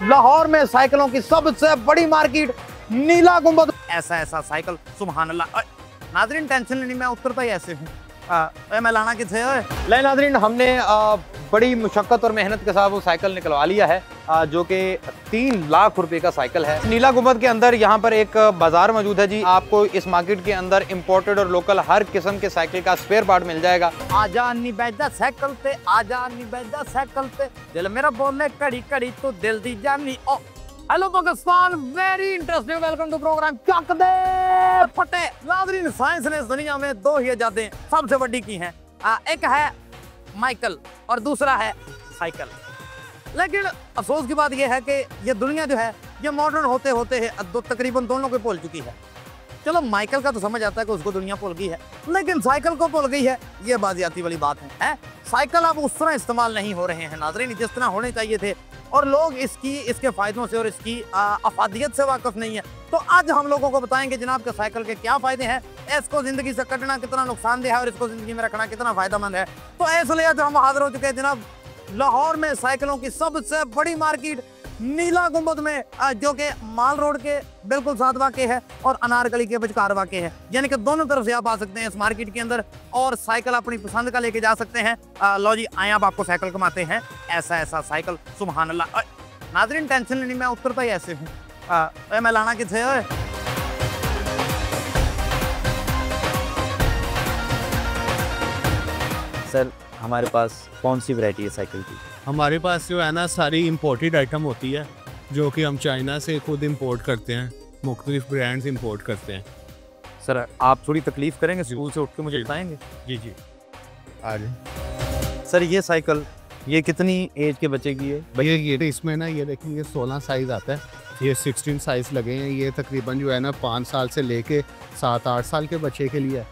लाहौर में साइकिलों की सबसे बड़ी मार्केट नीला गुंबद। ऐसा साइकिल सुभान अल्लाह। नाजरीन टेंशन नहीं, मैं उतरता ही ऐसे हूँ। मैं लाना किथे ले नाजरीन, हमने बड़ी मुशक्कत और मेहनत के साथ वो साइकिल निकलवा लिया है, जो कि 3 लाख रुपए का साइकिल है। नीला गुंबद के अंदर यहाँ पर एक बाजार मौजूद है जी। आपको इस मार्केट के अंदर इंपोर्टेड और लोकल हर किस्म के साइकिल का स्पेयर पार्ट मिल जाएगा। आजा नी बैठा साइकिल पे, आजा नी बैठा साइकिल पे, दिल मेरा बोले कड़ी कड़ी तो दिल दी जानी। ओ hello Pakistan, very interesting, welcome to program Chak De Phatte. नाज़रीन, साइंस ने इस दुनिया में 2 ही इजादें सबसे बड़ी की हैं, एक है माइकल और दूसरा है साइकिल। लेकिन अफसोस की बात यह है कि ये दुनिया जो है ये मॉडर्न होते होते तकरीबन दोनों को भूल चुकी है। चलो माइकल का तो समझ आता है कि उसको दुनिया भूल गई है, लेकिन साइकिल को भूल गई है, ये बाजियाती वाली बात है। साइकिल अब उस तरह इस्तेमाल नहीं हो रहे हैं नाज़रीन जिस तरह होने चाहिए थे, और लोग इसके फायदों से और इसकी अफादियत से वाकिफ नहीं है। तो आज हम लोगों को बताएंगे जनाब के साइकिल के क्या फायदे हैं, इसको जिंदगी से कटना कितना नुकसानदेह है और इसको जिंदगी में रखना कितना फायदेमंद है। तो इसलिए आज हम हाजिर हो चुके हैं जनाब लाहौर में साइकिलों की सबसे बड़ी मार्केट नीला गुंबद में, जो कि माल रोड के बिल्कुल साथ वाक़े है और अनारकली के विचकार वाक़े है, यानी कि दोनों तरफ से आप आ सकते हैं इस मार्केट के अंदर और साइकिल अपनी पसंद का लेके जा सकते हैं। लो जी आए, आप आपको साइकिल घुमाते हैं। ऐसा साइकिल सुभान अल्लाह। नाज़रीन टेंशन नहीं, मैं उतरता ही ऐसे हूँ। मैं लाना किथे सर, हमारे पास कौन सी वैरायटी है साइकिल की? हमारे पास जो है ना सारी इम्पोर्टेड आइटम होती है, जो कि हम चाइना से खुद इंपोर्ट करते हैं, मुख्तलिफ ब्रांड्स इंपोर्ट करते हैं। सर आप थोड़ी तकलीफ करेंगे, स्कूल से उठ के मुझे बताएंगे? जी आज सर ये साइकिल ये कितनी एज के बच्चे की है? भैया ये इसमें ना ये देखेंगे 16 साइज़ आता है, ये 16 साइज़ लगे हैं। ये तकरीबन जो है ना 5 साल से लेके 7-8 साल के बच्चे के लिए है।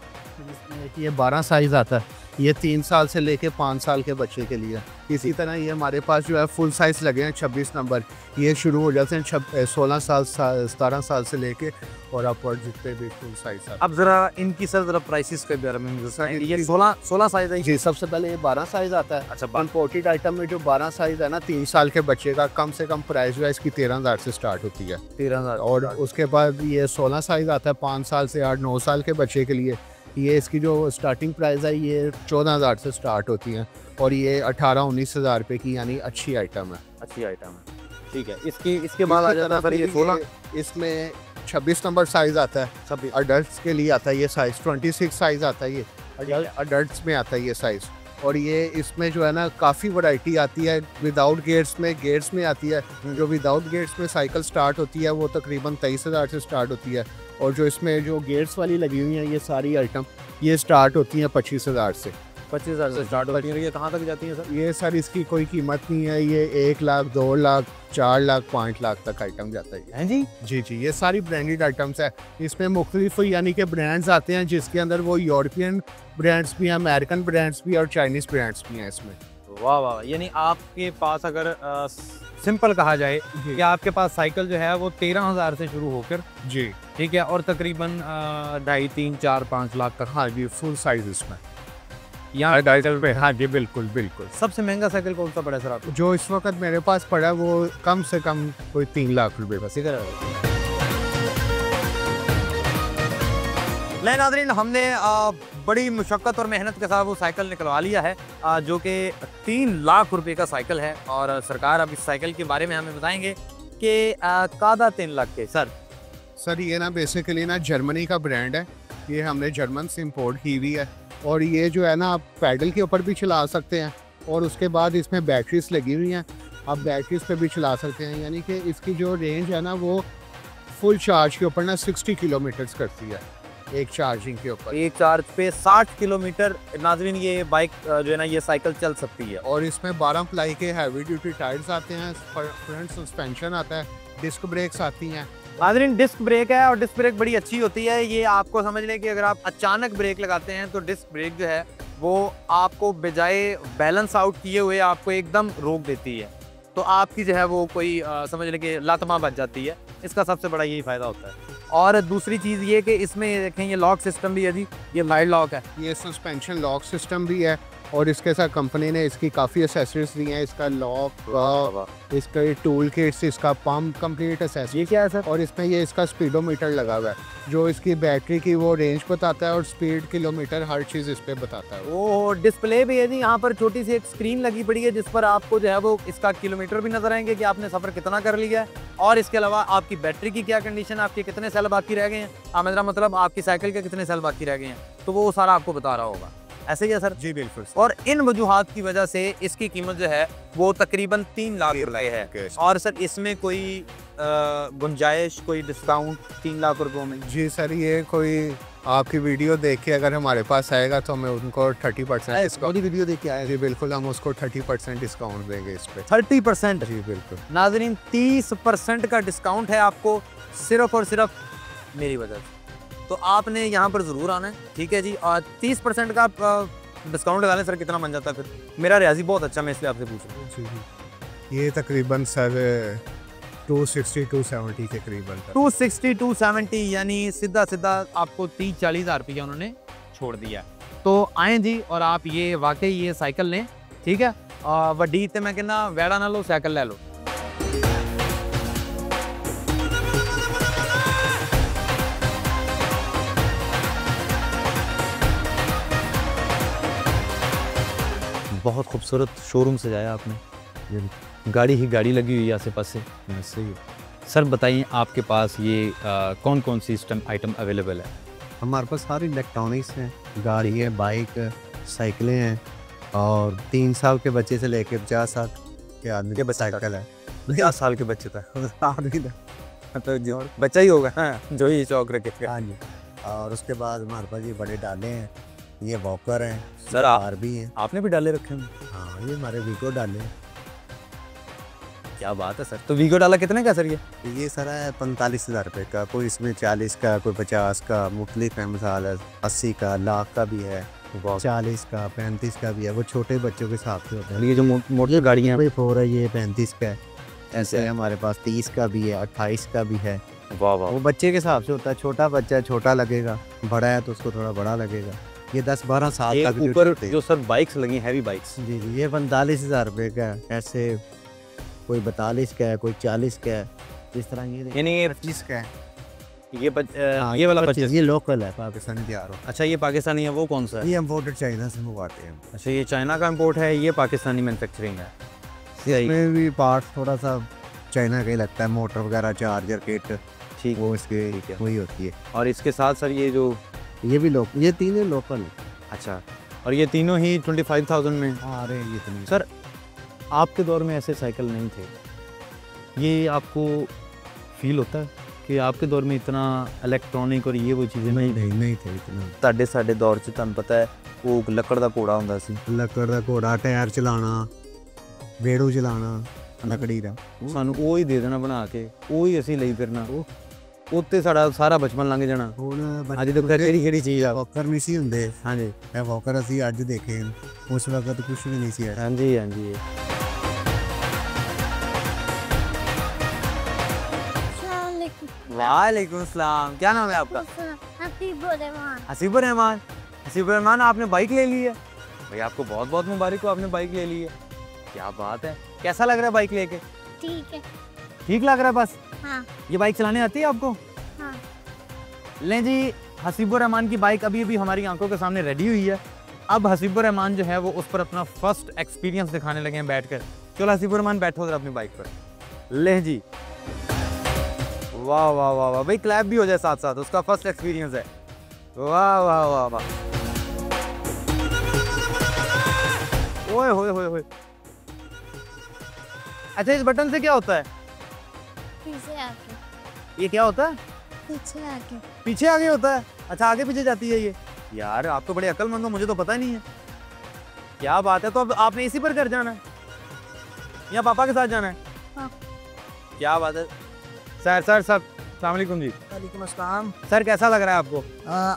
ये 12 साइज़ आता है, ये 3 साल से लेके 5 साल के बच्चे के लिए। इसी तरह ये हमारे पास जो है फुल साइज़ लगे हैं 26 नंबर, ये शुरू हो जाते हैं 16 साल 17 साल से लेके और अपवर्ड जितने भी फुल साइज़। अब ज़रा इनकी सर ज़रा प्राइसेस के बारे में ये 16 साइज़ है जी। सबसे पहले ये 12 साइज़ आता है। अच्छा, इम्पोर्टेड आइटम में जो 12 साइज़ है ना 3 साल के बच्चे का कम से कम प्राइस जो है इसकी 13,000 से स्टार्ट होती है। 13,000। और उसके बाद ये 16 साइज़ आता है 5 साल से 8-9 साल के बच्चे के लिए। ये इसकी जो स्टार्टिंग प्राइस है ये 14,000 से स्टार्ट होती हैं और ये 18-19 हज़ार रुपये की यानी अच्छी आइटम है। अच्छी आइटम है, ठीक है। इसके बाद आ जाता है सर ये 16, इसमें 26 नंबर साइज़ आता है, सब अडल्ट्स के लिए आता है ये साइज़। 26 साइज़ आता है ये अडल्ट्स में आता है ये साइज़। और ये इसमें जो है ना काफ़ी वैरायटी आती है। विदाउट गेट्स में आती है। जो विदाउट गेट्स में साइकिल स्टार्ट होती है वो तकरीबन 23,000 से स्टार्ट होती है, और जो इसमें जो गेट्स वाली लगी हुई हैं ये सारी आइटम ये स्टार्ट होती हैं 25,000 से। 25,000 से स्टार्ट होती है। ये कहाँ तक जाती है सर? ये सर इसकी कोई कीमत नहीं है, ये 1 लाख 2 लाख 4 लाख 5 लाख तक आइटम जाता है जी। ये सारी ब्रांडेड आइटम्स है। इसमें मुख्तलिफ यानी कि ब्रांड्स आते हैं, जिसके अंदर वो यूरोपियन ब्रांड्स भी हैं, अमेरिकन ब्रांड्स भी और चाइनीज़ ब्रांड्स भी हैं इसमें। वाह वाह, यानी आपके पास अगर सिंपल कहा जाए कि आपके पास साइकिल जो है वो 13,000 से शुरू होकर जी, ठीक है, और तकरीबन 2.5, 3, 4, 5 लाख तक। हाँ जी, फुल साइज इसमें यहाँ पे। हाँ जी, बिल्कुल। सबसे महंगा साइकिल कौन सा पड़ा है सर आपको? जो इस वक्त मेरे पास पड़ा है वो कम से कम कोई 3 लाख रुपए बस। ले नाज़रीन, हमने बड़ी मुशक्कत और मेहनत के साथ वो साइकिल निकलवा लिया है, जो कि 3 लाख रुपए का साइकिल है। और सरकार अब इस साइकिल के बारे में हमें बताएंगे कि कादा 3 लाख के। सर ये ना बेसिकली ना जर्मनी का ब्रांड है, ये हमने जर्मन से इम्पोर्ट की हुई है। और ये जो है ना आप पैडल के ऊपर भी चला सकते हैं, और उसके बाद इसमें बैटरीज लगी हुई हैं, आप बैटरीज पे भी चला सकते हैं। यानी कि इसकी जो रेंज है ना वो फुल चार्ज के ऊपर ना 60 किलोमीटर्स करती है, एक चार्जिंग के ऊपर। एक चार्ज पे 60 किलोमीटर नाज़रीन ये बाइक जो है ना ये साइकिल चल सकती है। और इसमें 12 प्लाई के हैवी ड्यूटी टायर्स आते हैं, फ्रंट सस्पेंशन आता है, डिस्क ब्रेक्स आती हैं। नाज़रीन डिस्क ब्रेक है और डिस्क ब्रेक बड़ी अच्छी होती है। ये आपको समझ लें कि अगर आप अचानक ब्रेक लगाते हैं तो डिस्क ब्रेक जो है वो आपको बजाय बैलेंस आउट किए हुए आपको एकदम रोक देती है, तो आपकी जो है वो कोई समझ लें कि लातमा बच जाती है। इसका सबसे बड़ा यही फ़ायदा होता है। और दूसरी चीज़ ये कि इसमें देखें ये लॉक सिस्टम भी है जी, ये लाइट लॉक है, ये सस्पेंशन लॉक सिस्टम भी है, और इसके साथ कंपनी ने इसकी काफ़ी एसेसरीज दी हैं, इसका लॉक, इसका टूल किट्स, इसका पम्प, कंप्लीट एसेसरी। ये क्या है सर? और इसमें ये इसका स्पीडोमीटर लगा हुआ है जो इसकी बैटरी की वो रेंज बताता है और स्पीड, किलोमीटर, हर चीज़ इस पे बताता है। वो डिस्प्ले भी है जी, यहाँ पर छोटी सी एक स्क्रीन लगी पड़ी है जिस पर आपको जो है वो इसका किलोमीटर भी नजर आएंगे कि आपने सफर कितना कर लिया है, और इसके अलावा आपकी बैटरी की क्या कंडीशन है, आपके कितने सेल बाकी रह गए हैं, मेरा मतलब आपकी साइकिल के कितने सेल बाकी रह गए हैं, तो वो सारा आपको बता रहा होगा। ऐसे ही है सर? जी बिल्कुल। और इन वजूहात की वजह से इसकी कीमत जो है वो तकरीबन 3 लाख रुपए है। और सर इसमें कोई गुंजाइश, कोई डिस्काउंट 3 लाख रुपयों में? जी सर, ये कोई आपकी वीडियो देख के अगर हमारे पास आएगा तो हमें उनको 30% वीडियो देख के आए? जी बिल्कुल, हम उसको 30% डिस्काउंट देंगे इस पे। 30%? जी बिल्कुल नाज़रीन, 30% का डिस्काउंट है आपको सिर्फ और सिर्फ मेरी वजह से। तो आपने यहाँ पर ज़रूर आना है, ठीक है जी। और 30% का डिस्काउंट लगा लें सर, कितना बन जाता है फिर? मेरा रियाजी बहुत अच्छा, मैं इसलिए आपसे पूछ रहा हूँ। जी, ये तकरीबन सर 260-270 के करीबन। 260-270 यानी सीधा सीधा आपको 30-40 हज़ार रुपया उन्होंने छोड़ दिया। तो आए जी और आप ये वाकई ये साइकिल लें, ठीक है। वड्डी ते मैं कहना वैड़ा ना लो, साइकिल ले लो। बहुत खूबसूरत शोरूम सजाया आपने, गाड़ी ही गाड़ी लगी हुई है आसे पास से। सही। सर बताइए आपके पास ये कौन कौन सी आइटम अवेलेबल है? हमारे पास सारी इलेक्ट्रॉनिक्स हैं, गाड़ी है, बाइक, साइकिलें हैं, और 3 साल के बच्चे से लेकर 50 साल के आदमी के साइकिल है। 50 साल के बच्चे तक? तो जो बच्चा ही होगा जो ही चौक रखे। हाँ जी। और उसके बाद हमारे पास ये बड़े डाले हैं, ये वॉकर हैं सर, कार भी हैं। आपने भी डाले रखे हैं? हाँ, ये हमारे वीगो डाले हैं। क्या बात है सर। तो वीगो डाला कितने का सर ये सारा है 45,000 रुपये का, कोई इसमें 40 का, कोई 50 का, मुख्तलिफ है, मिसाल है 80 का, लाख का भी है, 40 का, 35 का भी है। वो छोटे बच्चों के हिसाब से होता है। ये जो मोटर गाड़ियाँ भाई 4 है, ये 35 का है। ऐसे है हमारे पास 30 का भी है, 28 का भी है। वाह वाह। वो बच्चे के हिसाब से होता है, छोटा बच्चा है छोटा लगेगा, बड़ा है तो उसको थोड़ा बड़ा लगेगा। ये 10-12 साल तक ऊपर जो सर बाइक्स लगी, हैवी बाइक्स। जी जी, ये 45,000 रुपये का है। ऐसे कोई 42 का है, कोई 40 का है, इस तरह। ये यानी 25 का है। ये वाला 25? ये लोकल है, पाकिस्तानी तैयार हो। अच्छा, ये पाकिस्तानी है, वो कौन सा है? ये इम्पोर्टेड चाइना से मंगवाते हैं। अच्छा, ये चाइना का इंपोर्ट है, ये पाकिस्तानी मैन्युफैक्चरिंग है। इसमें भी पार्ट्स थोड़ा सा चाइना का ही लगता है, मोटर वगैरह, चार्जर किट, ठीक, वो इसके वही होती है। और इसके साथ सर ये जो ये भी लोकल, ये तीनों लोकल है। अच्छा, और ये तीनों ही 25,000 में आ रहे हैं। इतनी सर आपके दौर में ऐसे साइकिल नहीं थे, ये आपको फील होता है कि आपके दौर में इतना इलेक्ट्रॉनिक और ये वो चीज़ें नहीं थे इतना। ਤੁਹਾਡੇ ਸਾਡੇ ਦੌਰ 'ਚ ਤੁਹਾਨੂੰ ਪਤਾ ਹੈ ਉਹ ਲੱਕੜ ਦਾ ਘੋੜਾ ਹੁੰਦਾ ਸੀ। ਲੱਕੜ ਦਾ ਘੋੜਾ, ਟਾਇਰ ਚਲਾਉਣਾ, ਵੇੜੂ ਚਲਾਉਣਾ ਲੱਕੜੀ ਦਾ। ਸਾਨੂੰ ਉਹ ਹੀ ਦੇ ਦੇਣਾ ਬਣਾ ਕੇ, ਉਹ ਹੀ ਅਸੀਂ ਲਈ ਫਿਰਨਾ, ਉੱਤੇ ਸਾਡਾ ਸਾਰਾ ਬਚਪਨ ਲੰਘ ਜਾਣਾ। ਹੁਣ ਅੱਜ ਦੇਖੋ ਕਿਹੜੀ ਚੀਜ਼ ਆ। ਵੌਕਰ ਨਹੀਂ ਸੀ ਹੁੰਦੇ। ਹਾਂਜੀ, ਇਹ ਵੌਕਰ ਅਸੀਂ ਅੱਜ ਦੇਖੇ, ਉਸ ਵਕਤ ਕੁਝ ਵੀ ਨਹੀਂ ਸੀ। ਹਾਂਜੀ ਹਾਂਜੀ। वालेकुम सलाम, क्या नाम है आपका? हसीबुर रहमान। हसीबुर रहमान, आपने बाइक ले ली है? भाई आपको बहुत बहुत मुबारक हो, आपने बाइक ले ली है। क्या बात है, कैसा लग रहा है बाइक लेके? ठीक है। ठीक लग रहा है बस? हाँ। ये बाइक चलाने आती है आपको? हाँ। लें जी, हसीबुर रहमान की बाइक अभी अभी हमारी आंखों के सामने रेडी हुई है। अब हसीबुर रहमान जो है वो उस पर अपना फर्स्ट एक्सपीरियंस दिखाने लगे हैं बैठकर। चलो हसीबुर रहमान बैठो जरा अपनी बाइक पर। लें जी, वाह वाह वाह वाह, भाई क्लैप भी हो जाए साथ साथ, उसका फर्स्ट एक्सपीरियंस है। वाह वाह वाह वाह, ओए होए होए होए। अच्छा, इस बटन से क्या होता है? पीछे आके। ये क्या होता है? पीछे आके। पीछे आगे होता है? अच्छा, आगे पीछे जाती है ये। यार आप तो बड़े अक्लमंद हो, मुझे तो पता नहीं है। क्या बात है। तो अब आपने इसी पर घर जाना है या पापा के साथ जाना है? हाँ। क्या बात है। सर अस्सलाम वालेकुम जी। वालेकुम अस्सलाम। सर कैसा लग रहा है आपको?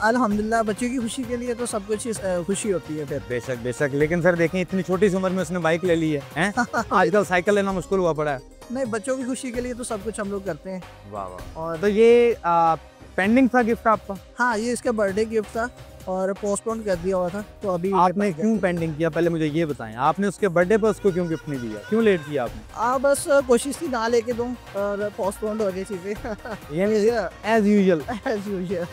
अल्हम्दुलिल्लाह, बच्चों की खुशी के लिए तो सब कुछ खुशी होती है फिर। बेशक बेशक, लेकिन सर देखें इतनी छोटी सी उम्र में उसने बाइक ले ली है, हैं? आजकल साइकिल लेना मुश्किल हुआ पड़ा है। नहीं, बच्चों की खुशी के लिए तो सब कुछ हम लोग करते हैं। वाह वाह। और तो ये पेंडिंग था गिफ्ट आपका? हाँ, ये इसका बर्थडे गिफ्ट था। और पोस्टपोन कर दिया हुआ था, तो अभी आपने क्यों पेंडिंग किया, पहले मुझे ये बताएं। आपने उसके बर्थडे पर उसको क्यों गिफ्ट नहीं दिया, क्यों लेट किया आपने? बस कोशिश थी ना लेके दूँ और पोस्टपोन हो गई चीज़ें यानी एज यूजुअल। As usual.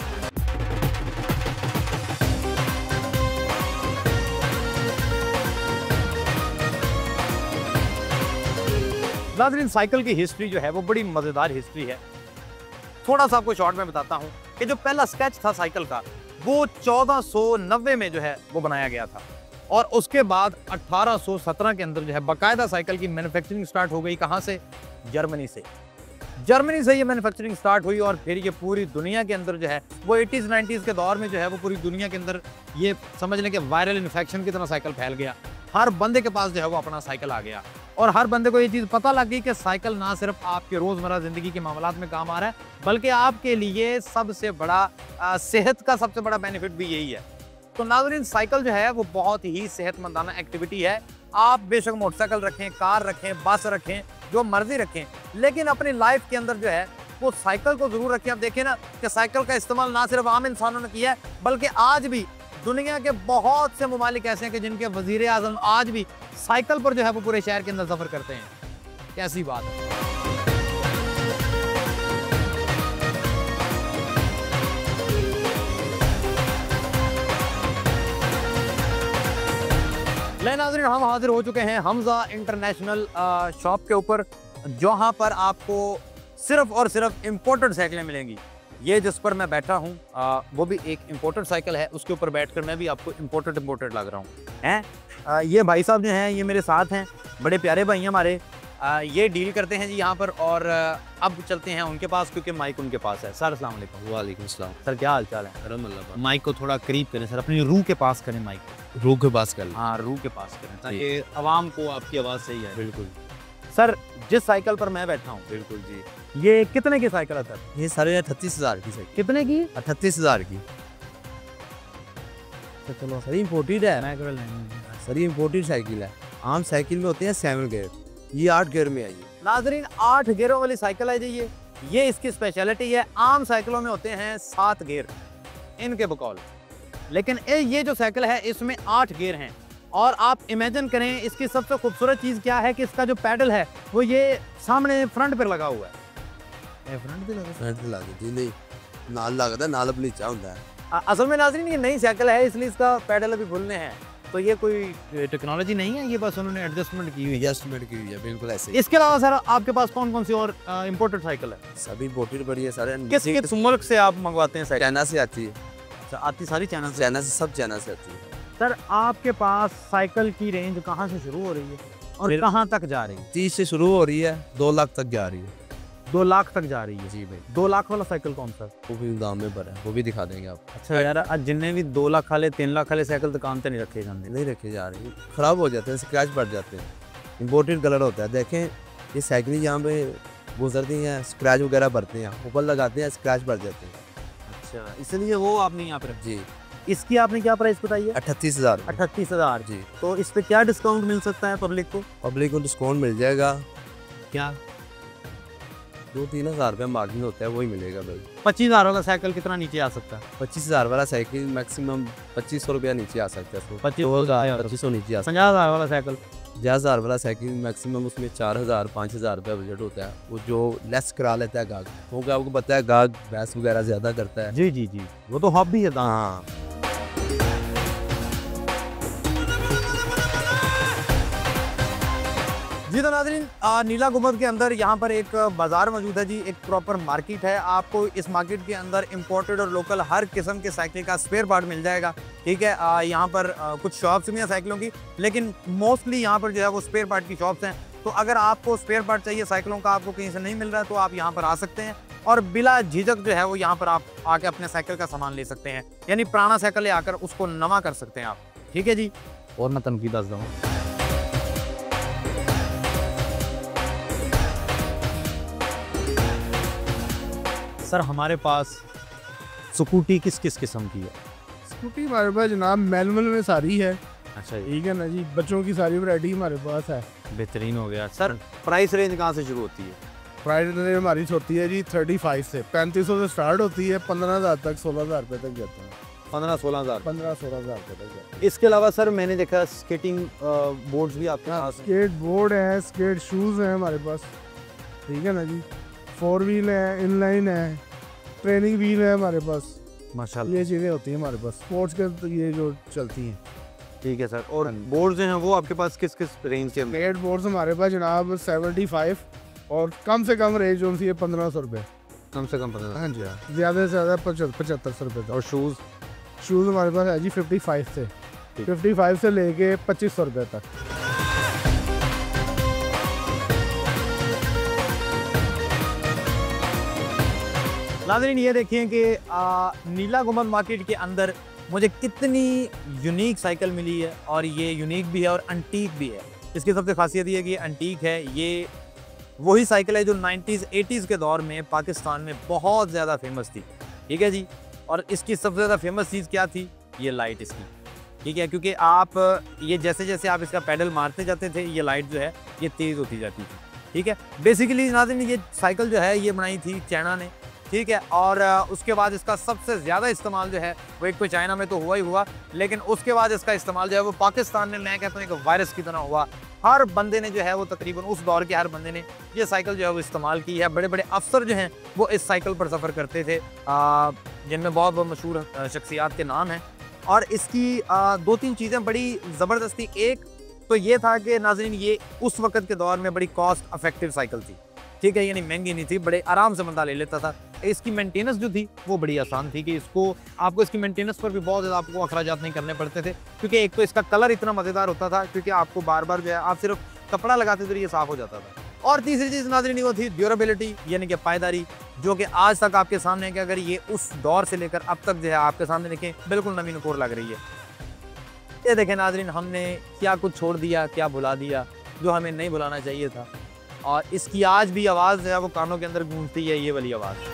नाज़रीन, साइकिल की हिस्ट्री जो है वो बड़ी मज़ेदार हिस्ट्री है। थोड़ा सा आपको शॉर्ट में बताता हूँ कि जो पहला स्केच था साइकिल का वो 1490 में जो है वो बनाया गया था, और उसके बाद 1817 के अंदर जो है बाकायदा साइकिल की मैन्युफैक्चरिंग स्टार्ट हो गई। कहाँ से? जर्मनी से। जर्मनी से ये मैन्युफैक्चरिंग स्टार्ट हुई और फिर ये पूरी दुनिया के अंदर जो है वो 80s 90s के दौर में जो है वो पूरी दुनिया के अंदर ये समझ लें कि वायरल इन्फेक्शन की तरह साइकिल फैल गया। हर बंदे के पास जो है वो अपना साइकिल आ गया, और हर बंदे को ये चीज़ पता लग गई कि साइकिल ना सिर्फ आपके रोज़मर्रा ज़िंदगी के मामलात में काम आ रहा है, बल्कि आपके लिए सबसे बड़ा सेहत का सबसे बड़ा बेनिफिट भी यही है। तो नाज़रीन, साइकिल जो है वो बहुत ही सेहतमंदाना एक्टिविटी है। आप बेशक मोटरसाइकिल रखें, कार रखें, बस रखें, जो मर्जी रखें, लेकिन अपनी लाइफ के अंदर जो है वो साइकिल को ज़रूर रखें। आप देखें ना कि साइकिल का इस्तेमाल ना सिर्फ आम इंसानों ने किया है, बल्कि आज भी दुनिया के बहुत से ममालिक ऐसे हैं कि जिनके वज़ीर आज़म आज भी साइकिल पर जो है वो पूरे शहर के अंदर सफ़र करते हैं। कैसी बात है। ले नाज़रीन, हम हाजिर हो चुके हैं हमजा इंटरनेशनल शॉप के ऊपर, जहाँ पर आपको सिर्फ और सिर्फ इम्पोर्टेड साइकिलें मिलेंगी। ये जिस पर मैं बैठा हूँ वो भी एक इम्पोर्टेड साइकिल है, उसके ऊपर बैठकर मैं भी आपको इम्पोर्टेड लग रहा हूँ हैं। ये भाई साहब जो हैं ये मेरे साथ हैं, बड़े प्यारे भाई हैं हमारे। ये डील करते हैं जी यहाँ पर, और अब चलते हैं उनके पास क्योंकि माइक उनके पास है। सर अस्सलाम वालेकुम। वालेकुम सलाम। सर क्या हाल चाल है? अलहम्दुलिल्लाह। माइक को थोड़ा करीब करें सर, अपनी रूह के पास करें माइक को। रूह के पास कर लें। हाँ, रूह के पास करें ताकि आवाम को आपकी आवाज़ सही है। बिल्कुल सर, जिस साइकिल पर मैं बैठा हूँ, बिल्कुल जी। ये कितने की साइकिल है सर? ये सारे 38,000 की साइकिल। कितने की? 38,000 की। तो चलो सर, इम्पोर्टेड है। मैं सर ये इम्पोर्टेड साइकिल है। आम साइकिल में होते हैं 7 गियर, ये 8 गियर में आई है। नाजरीन, 8 गियरों वाली साइकिल है जी ये इसकी स्पेशलिटी है। आम साइकिलों में होते हैं 7 गियर इनके बकौल, लेकिन ये जो साइकिल है इसमें 8 गियर हैं। और आप इमेजिन करें, इसकी सबसे खूबसूरत चीज़ क्या है कि इसका जो पैडल है वो ये सामने फ्रंट पर लगा हुआ है। फ्रंट पे लगा जी, नहीं नाल लगता है, नाल अपनी चा होता है। असल में नाजरीन ये नई साइकिल है, इसलिए इसका पैडल अभी भूलने हैं, तो ये कोई टेक्नोलॉजी नहीं है, ये बस उन्होंने एडजस्टमेंट की हुई है। एडजस्टमेंट की हुई है, बिल्कुल ऐसे। इसके अलावा सर आपके पास कौन कौन सी और इम्पोर्टेड साइकिल है? सभी इम्पोर्टेड बड़ी है सारे। किस मुल्क से आप मंगवाते हैं साइकिल? चाइना से आती है। अच्छा, आती सारी चाइना से? चाइना से, सब चाइना से आती है। सर, आपके पास साइकिल की रेंज कहाँ से शुरू हो रही है और कहाँ तक जा रही है? 30 से शुरू हो रही है, 2 लाख तक जा रही है। 2 लाख तक जा रही है? जी भाई। 2 लाख वाला साइकिल कौन सा? वो भी दाम में बड़ा है, वो भी दिखा देंगे आप। अच्छा यार, आज जिन्ने भी 2 लाख वाले 3 लाख वाले साइकिल दुकान पे नहीं रखे जाते। नहीं रखे जा रही, खराब हो जाते हैं, स्क्रैच बढ़ जाते हैं। इम्पोर्टेड कलर होता है। देखें ये साइकिल यहाँ पे गुजरती हैं, स्क्रैच वगैरह बढ़ते हैं, ऊपर लगाते हैं, स्क्रैच बढ़ जाते हैं। अच्छा, इसलिए वो आपने यहाँ पे रखी। जी। इसकी आपने क्या प्राइस बताई है? 38,000। 38,000 जी। तो इस पे क्या डिस्काउंट मिल सकता है पब्लिक को? पब्लिक को डिस्काउंट मिल जाएगा, क्या? 2-3 हज़ार रुपये मार्जिन होता है, वही मिलेगा भाई। 25,000 वाला साइकिल कितना नीचे आ सकता है? 25,000 वाला साइकिल मैक्सिमम 2500 रुपया नीचे आ सकता है। 2500 नीचे आ सकता 50,000 वाला साइकिल? है। 50,000 वाला साइकिल मैक्सिमम उसमें 4,000-5,000 रुपया बजट होता है। वो जो लेस करा लेता है गाहक, क्योंकि आपको पता है गाहक भैंस वगैरह ज़्यादा करता है। जी जी जी, वो तो हॉबी है। हाँ। जी तो नाज़रीन, नीला गुंबद के अंदर यहाँ पर एक बाज़ार मौजूद है जी, एक प्रॉपर मार्केट है। आपको इस मार्केट के अंदर इंपोर्टेड और लोकल हर किस्म के साइकिल का स्पेयर पार्ट मिल जाएगा। ठीक है, यहाँ पर कुछ शॉप्स भी हैं साइकिलों की, लेकिन मोस्टली यहाँ पर जो है वो स्पेयर पार्ट की शॉप्स हैं। तो अगर आपको स्पेयर पार्ट चाहिए साइकिलों का, आपको कहीं से नहीं मिल रहा है, तो आप यहाँ पर आ सकते हैं और बिला झिझक जो है वो यहाँ पर आप आके अपने साइकिल का सामान ले सकते हैं। यानी पुराना साइकिल ले आकर उसको नवा कर सकते हैं आप। ठीक है जी। और मैं तनकी दस दूँ सर, हमारे पास स्कूटी किस किस किस्म की है? स्कूटी हमारे पास जनाब मैनुअल में सारी है। अच्छा जी, ठीक है ना जी, बच्चों की सारी वैरायटी हमारे पास है। बेहतरीन हो गया। सर, प्राइस रेंज कहाँ से शुरू होती है? प्राइस रेंज हमारी होती है जी 35 से 3500 से स्टार्ट होती है, 15,000 तक 16,000 रुपये तक जाता है। 15-16 हज़ार। 15-16 हज़ार रुपये तक जाते हैं। इसके अलावा सर मैंने देखा स्केटिंग बोर्ड्स भी आपके पास हैं। स्केट बोर्ड है, स्केट शूज़ हैं हमारे पास, ठीक है ना जी। 4 व्हील है, इनलाइन है, ट्रेनिंग व्हील है हमारे पास। माशाल्लाह, ये चीज़ें होती हैं हमारे पास स्पोर्ट्स के, तो ये जो चलती हैं। ठीक है सर। और बोर्ड्स जो हैं वो आपके पास किस किस रेंज के? स्केट बोर्ड्स हमारे पास जनाब 75 और कम से कम रेंज जो सी है 1500 रुपये। कम से कम 15। हाँ जी हाँ, ज़्यादा से ज़्यादा 7500 रुपये तक। और शूज़? शूज़ हमारे पास है जी 55 से, 55 से लेके 2500 रुपये तक। नाज़रीन ये देखिए कि नीला गुंबद मार्केट के अंदर मुझे कितनी यूनिक साइकिल मिली है, और ये यूनिक भी है और अंटीक भी है। इसकी सबसे खासियत ये है कि ये अंटीक है। ये वही साइकिल है जो 90s 80s के दौर में पाकिस्तान में बहुत ज़्यादा फेमस थी, ठीक है जी। और इसकी सबसे ज़्यादा फेमस चीज़ क्या थी? ये लाइट इसकी, ठीक है, क्योंकि आप ये जैसे जैसे आप इसका पैडल मारते जाते थे ये लाइट जो है ये तेज़ होती जाती थी, ठीक है। बेसिकली नाज़रीन ये साइकिल जो है ये बनाई थी चाइना ने, ठीक है। और उसके बाद इसका सबसे ज़्यादा इस्तेमाल जो है वो एक तो चाइना में तो हुआ ही हुआ, लेकिन उसके बाद इसका इस्तेमाल जो है वो पाकिस्तान में, मैं कहता हूँ एक वायरस की तरह हुआ। हर बंदे ने जो है वो तकरीबन उस दौर के हर बंदे ने ये साइकिल जो है वो इस्तेमाल की है। बड़े बड़े अफसर जो हैं वो इस साइकिल पर सफ़र करते थे, जिनमें बहुत बहुत मशहूर शख्सियात के नाम हैं। और इसकी 2-3 चीज़ें बड़ी ज़बरदस्ती। एक तो ये था कि नाज़रीन ये उस वक़्त के दौर में बड़ी कॉस्ट अफेक्टिव साइकिल थी, ठीक है, यानी महंगी नहीं थी, बड़े आराम से बंदा ले लेता था। इसकी मेंटेनेंस जो थी वो बड़ी आसान थी कि आपको इसकी मेंटेनेंस पर भी बहुत ज़्यादा आपको अखराजात नहीं करने पड़ते थे, क्योंकि एक तो इसका कलर इतना मज़ेदार होता था, क्योंकि आपको बार बार जो है आप सिर्फ कपड़ा लगाते थे ये साफ़ हो जाता था। और तीसरी चीज़ नाज़रीन वो थी ड्यूरेबिलिटी, यानी कि पायदारी, जो कि आज तक आपके सामने है कि अगर ये उस दौर से लेकर अब तक जो है आपके सामने देखें बिल्कुल नवीन नकोर लग रही है। ये देखें नाज़रीन हमने क्या कुछ छोड़ दिया, क्या भुला दिया जो हमें नहीं भुलाना चाहिए था। और इसकी आज भी आवाज़ जो है वो कानों के अंदर गूंजती है, ये वाली आवाज़।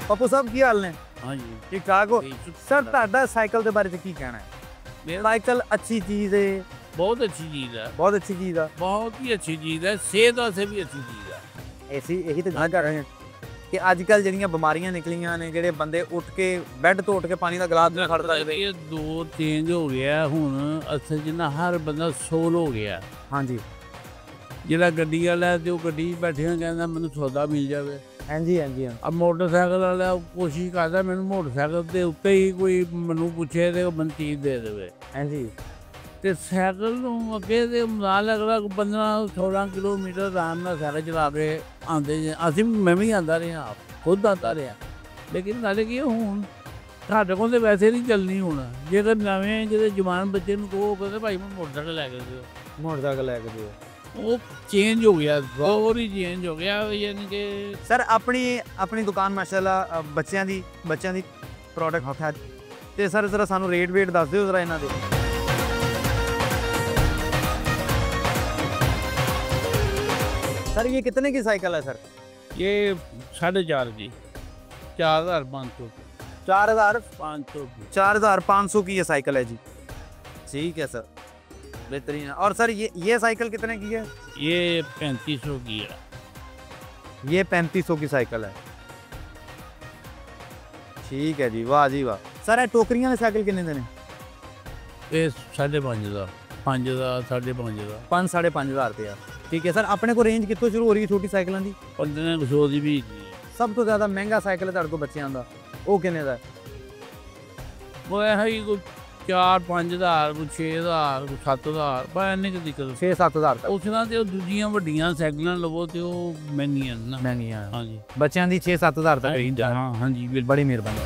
पप्पू साहब की हाल ने? हाँ जी ठीक ठाक हो ठीक। सर? ਤੁਹਾਡਾ ਸਾਈਕਲ ਦੇ ਬਾਰੇ ਚ ਕੀ ਕਹਿਣਾ ਹੈ? साइकिल अच्छी चीज़ है, बहुत अच्छी चीज़ है, बहुत अच्छी चीज़ है। बहुत ही अच्छी चीज़ है, सेहत वास्ते भी अच्छी चीज़ है। ऐसी यही तो ਗੱਲ ਕਰ ਰਹੇ ਹਾਂ ਕਿ ਅੱਜਕੱਲ ਜਿਹੜੀਆਂ ਬਿਮਾਰੀਆਂ ਨਿਕਲੀਆਂ ਨੇ, ਜਿਹੜੇ ਬੰਦੇ ਉੱਠ ਕੇ ਬੈੱਡ ਤੋਂ ਉੱਠ ਕੇ ਪਾਣੀ ਦਾ ਗਲਾਸ ਨਹੀਂ ਖੜਦਾ। ਇਹ ਦੋ ਚੇਂਜ ਹੋ ਗਿਆ ਹੁਣ ਅਸਲ 'ਚ ਨਾ ਹਰ ਬੰਦਾ ਸੋਲ ਹੋ ਗਿਆ। ਹਾਂਜੀ ਜਿਹੜਾ ਗੱਡੀ ਵਾਲਾ ਤੇ ਉਹ ਗੱਡੀ 'ਚ ਬੈਠਿਆ ਕਹਿੰਦਾ ਮੈਨੂੰ ਸੌਦਾ ਮਿਲ ਜਾਵੇ। ਹਾਂਜੀ ਹਾਂਜੀ ਹਾਂ। ਆ ਮੋਟਰਸਾਈਕਲ ਵਾਲਾ ਕੋਸ਼ਿਸ਼ ਕਰਦਾ ਮੈਨੂੰ ਮੋਟਰਸਾਈਕਲ ਦੇ ਉੱਤੇ ਹੀ ਕੋਈ ਮੈਨੂੰ ਪੁੱਛੇ ਤੇ ਉਹ ਮੈਨੂੰ ਚੀਜ਼ ਦੇ ਦੇਵੇ। ਹਾਂਜੀ ਤੇ ਸਾਈਕਲ ਨੂੰ ਅੱਗੇ ਤੇ ਨਾਲ ਅਗਲਾ 15-16 ਕਿਲੋਮੀਟਰ ਆਰਾਮ ਨਾਲ ਸਾਈਕਲ ਚਲਾ ਕੇ ਆਉਂਦੇ ਜੇ ਅਸੀਂ ਮੈਂ ਵੀ ਆਉਂਦਾ ਰਿਹਾ, ਆਪ ਖੁਦ ਆਉਂਦਾ ਰਿਹਾ। ਲੇਕਿਨ ਗੱਲ ਕੀ ਹੁਣ ਸਾਡੇ ਕੋਲ ਤਾਂ ਵੈਸੇ ਨਹੀਂ ਚੱਲਣੀ ਹੁਣ। ਜੇਕਰ ਨਵੇਂ ਜਿਹੜੇ ਜਵਾਨ ਬੱਚੇ ਨੂੰ ਕਹੋ ਕਹਿੰਦੇ ਭਾਈ ਮੈਂ ਮੋਟਰਸਾਈਕਲ ਲੈ ਕੇ ਦਿਓ, ਮੋਟਰਸਾਈਕਲ ਲੈ ਕੇ ਦਿਓ। ਉਹ ਚੇਂਜ ਹੋ ਗਿਆ, ਬਹੁਤ ਹੀ ਚੇਂਜ ਹੋ ਗਿਆ। ਯਾਨੀ ਕਿ ਸਰ ਆਪਣੀ ਦੁਕਾਨ ਮਾਸ਼ਾਅੱਲਾ ਬੱਚਿਆਂ ਦੀ ਪ੍ਰੋਡਕਟ ਹੈ, ਤੇ ਸਰ ਜ਼ਰਾ ਸਾਨੂੰ ਰੇਟ ਵੇਟ ਦੱਸ ਦਿਓ ਜ਼ਰਾ ਇਹਨਾਂ ਦੇ। सर ये कितने की साइकिल है सर? ये 4.5 जी, 4,500 4,500 की। 4,500 की ये साइकिल है जी। ठीक है सर, बेहतरीन है। और सर ये साइकिल कितने की है? ये 3500 की है। ये 3500 की साइकिल है। ठीक है जी, वाह जी वाह। सर ये टोकरियां वाली साइकिल कितने देने? ये 5.5 ਦਾ, 5 ਦਾ, 5.5 ਦਾ, 5-5.5 हज़ार रुपया। ठीक है सर, अपने को रेंज कितों शुरू हो रही है छोटी साइकिलों की? 1500 ਦੀ ਵੀ ਹੈਗੀ ਹੈ। सब तो ज़्यादा महंगा साइकिल है ਤੁਹਾਡੇ ਕੋਲ ਬੱਚਿਆਂ ਦਾ, ਉਹ ਕਿੰਨੇ ਦਾ ਹੈ? ਉਹ ਇਹ ਹੀ ਕੋਈ 4-5 ਹਜ਼ਾਰ, ਕੋਈ 6 ਹਜ਼ਾਰ, ਕੋਈ 7 ਹਜ਼ਾਰ, ਪਰ ਇੰਨੀ ਕੁ ਦਿੱਕਤ। 6-7 ਹਜ਼ਾਰ ਤੱਕ ਉਸ ਨਾਲ ਤੇ ਉਹ ਦੂਜੀਆਂ ਵੱਡੀਆਂ ਸਾਈਕਲਾਂ ਲਵੋ ਤੇ ਉਹ ਮਹਿੰਗੀਆਂ ਨੇ ਨਾ। ਮਹਿੰਗੀਆਂ ਹੈ। ਹਾਂਜੀ ਬੱਚਿਆਂ ਦੀ 6-7 ਹਜ਼ਾਰ ਤੱਕ ਰੇਂਜ ਹੈ। ਹਾਂ ਹਾਂਜੀ ਬਿਲਕੁਲ। ਬੜੀ ਮਿਹਰਬਾਨੀ।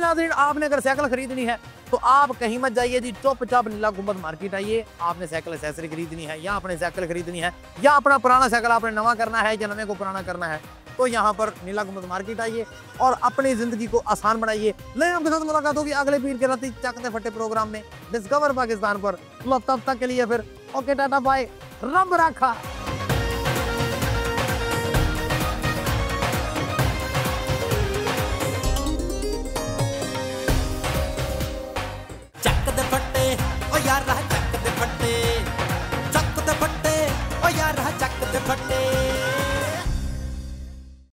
नाज़रीन आपने अगर साइकिल खरीदनी है तो आप कहीं मत जाइए जी, चुपचाप नीला गुंबद मार्केट आइए। आपने साइकिल एक्सेसरी खरीदनी है, या आपने साइकिल खरीदनी है, या अपना पुराना साइकिल आपने नवा करना है, या नवे को पुराना करना है, तो यहाँ पर नीला गुंबद मार्केट आइए और अपनी जिंदगी को आसान बनाइए। ले आपके साथ मुलाकात होगी अगले पीर के राती चकते फटे प्रोग्राम में डिस्कवर पाकिस्तान पर। तब तक के लिए फिर ओके टाटा बाय, रब रखा। ਚੱਕ ਦੇ ਫੱਟੇ ਓ ਯਾਰਾ ਚੱਕ ਦੇ ਫੱਟੇ